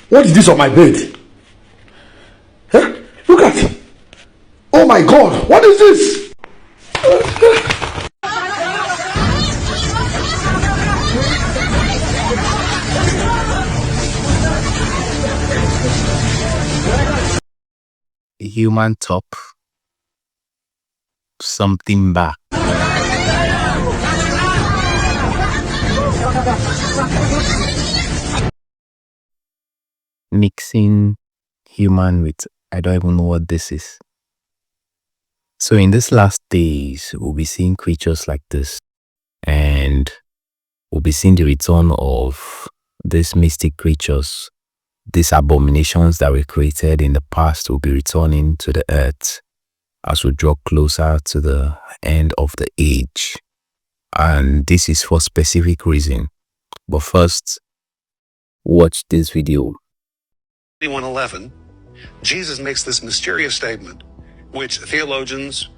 What is this on my bed? Huh? Look at. Oh my God, what is this? Human top, something back. Mixing human with, I don't even know what this is. So in these last days, we'll be seeing creatures like this, and we'll be seeing the return of these mystic creatures. These abominations that were created in the past will be returning to the earth as we draw closer to the end of the age. And this is for specific reason. But first, watch this video. PT1:11, Jesus makes this mysterious statement, which theologians,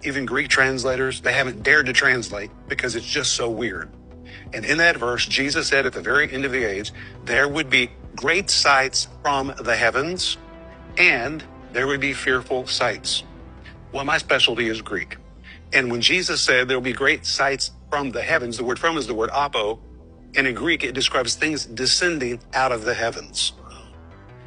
even Greek translators, they haven't dared to translate because it's just so weird. And in that verse, Jesus said at the very end of the age, there would be great sights from the heavens, and there would be fearful sights. Well, my specialty is Greek. And when Jesus said there will be great sights from the heavens, the word from is the word apo, and in Greek it describes things descending out of the heavens.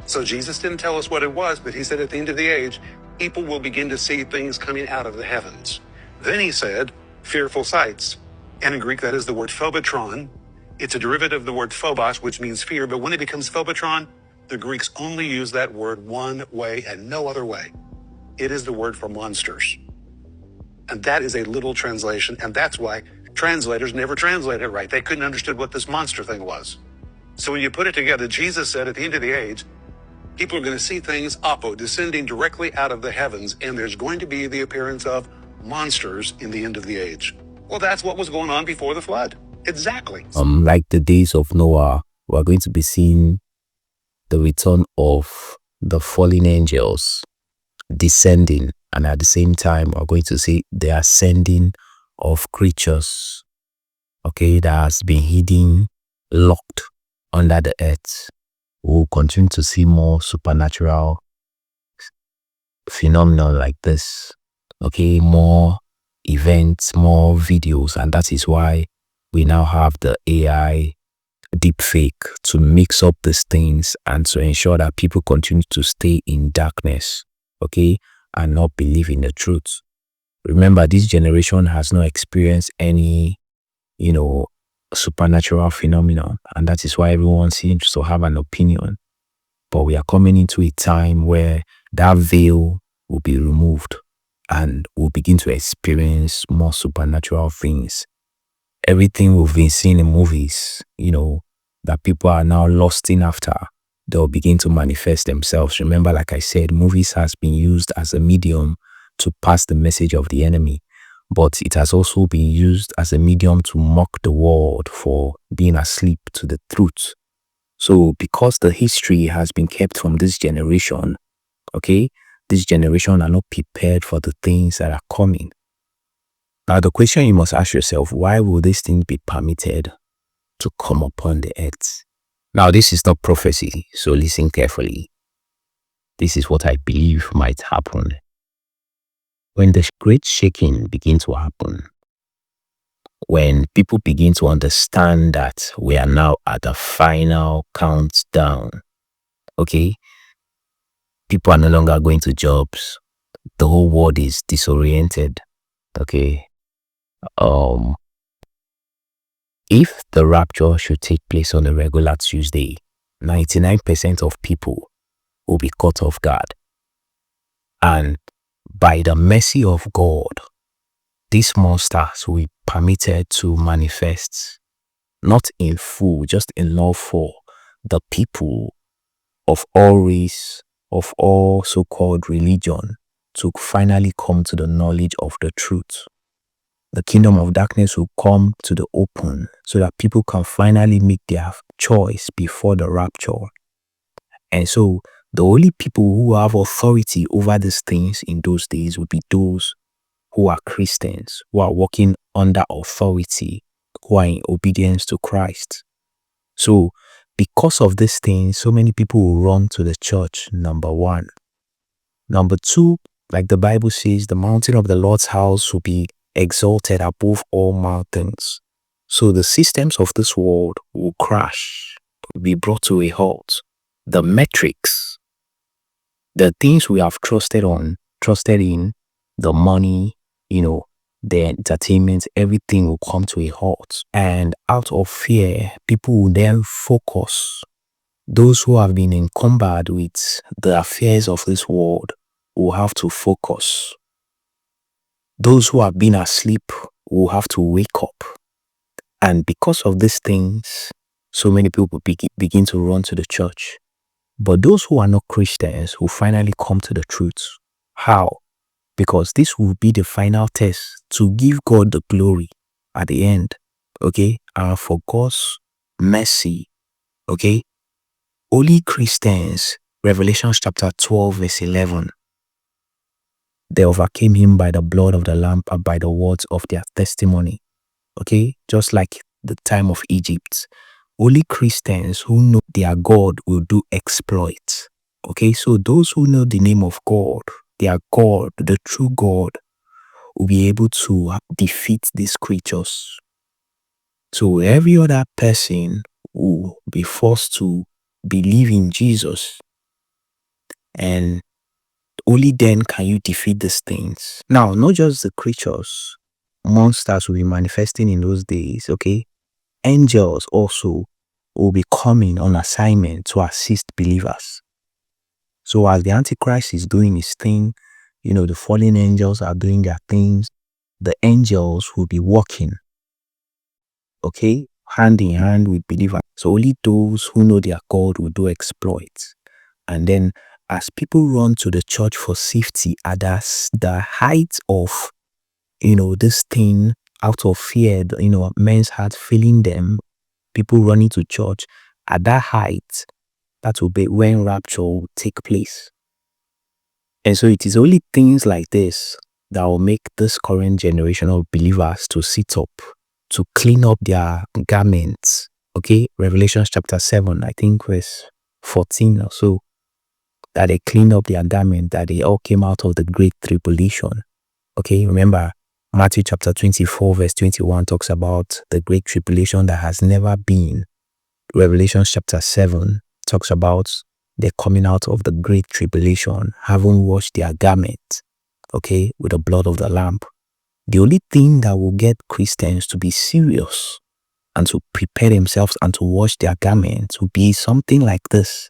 So Jesus didn't tell us what it was, but he said at the end of the age, people will begin to see things coming out of the heavens. Then he said, fearful sights. And in Greek, that is the word phobotron. It's a derivative of the word phobos, which means fear. But when it becomes phobotron, the Greeks only use that word one way and no other way. It is the word for monsters. And that is a literal translation. And that's why translators never translated it right. They couldn't understand what this monster thing was. So when you put it together, Jesus said at the end of the age, people are going to see things, apo, descending directly out of the heavens, and there's going to be the appearance of monsters in the end of the age. Well, that's what was going on before the flood. Exactly. Like the days of Noah, we're going to be seeing the return of the fallen angels descending, and at the same time, we're going to see the ascending of creatures, okay, that has been hidden, locked under the earth. We'll continue to see more supernatural phenomena like this, okay, more events, more videos, and that is why we now have the AI deepfake to mix up these things and to ensure that people continue to stay in darkness, okay, and not believe in the truth. Remember, this generation has not experienced any, supernatural phenomenon, and that is why everyone seems to have an opinion. But we are coming into a time where that veil will be removed and we'll begin to experience more supernatural things. Everything we've been seeing in movies, that people are now lusting after, they'll begin to manifest themselves. Remember, like I said, movies has been used as a medium to pass the message of the enemy, but it has also been used as a medium to mock the world for being asleep to the truth. So because the history has been kept from this generation, okay, this generation are not prepared for the things that are coming. Now, the question you must ask yourself, why will these things be permitted to come upon the earth? Now, this is not prophecy, so listen carefully. This is what I believe might happen. When the great shaking begins to happen, when people begin to understand that we are now at the final countdown, okay, people are no longer going to jobs, the whole world is disoriented, okay. If the rapture should take place on a regular Tuesday, 99% of people will be caught off guard. And by the mercy of God, these monsters will be permitted to manifest, not in full, just enough for the people of all race, of all so-called religion, to finally come to the knowledge of the truth. The kingdom of darkness will come to the open so that people can finally make their choice before the rapture. And so the only people who have authority over these things in those days will be those who are Christians, who are walking under authority, who are in obedience to Christ. So because of this thing, so many people will run to the church, number one. Number two, like the Bible says, the mountain of the Lord's house will be exalted above all mountains. So the systems of this world will crash, will be brought to a halt. The metrics, the things we have trusted in, the money, the entertainment, everything will come to a halt. And out of fear, people will then focus. Those who have been encumbered with the affairs of this world will have to focus. Those who have been asleep will have to wake up. And because of these things, so many people begin to run to the church. But those who are not Christians will finally come to the truth. How? Because this will be the final test to give God the glory at the end. Okay? And for God's mercy. Okay? Only Christians, Revelation chapter 12 verse 11, they overcame him by the blood of the Lamb and by the words of their testimony. Okay? Just like the time of Egypt. Only Christians who know their God will do exploits. Okay? So those who know the name of God, their God, the true God, will be able to defeat these creatures. So every other person will be forced to believe in Jesus, and only then can you defeat these things. Now, not just the creatures, monsters will be manifesting in those days, okay? Angels also will be coming on assignment to assist believers. So as the Antichrist is doing his thing, the fallen angels are doing their things, the angels will be working, okay, hand in hand with believers. So only those who know their God will do exploits. And then as people run to the church for safety at the height of, this thing, out of fear, men's heart failing them, people running to church, at that height, that will be when rapture will take place. And so it is only things like this that will make this current generation of believers to sit up, to clean up their garments. Okay, Revelation chapter 7, I think verse 14 or so, that they clean up their garment, that they all came out of the great tribulation. Okay, remember Matthew chapter 24 verse 21 talks about the great tribulation that has never been. Revelation chapter 7 talks about the coming out of the great tribulation, having washed their garment, okay, with the blood of the Lamb. The only thing that will get Christians to be serious and to prepare themselves and to wash their garments will be something like this.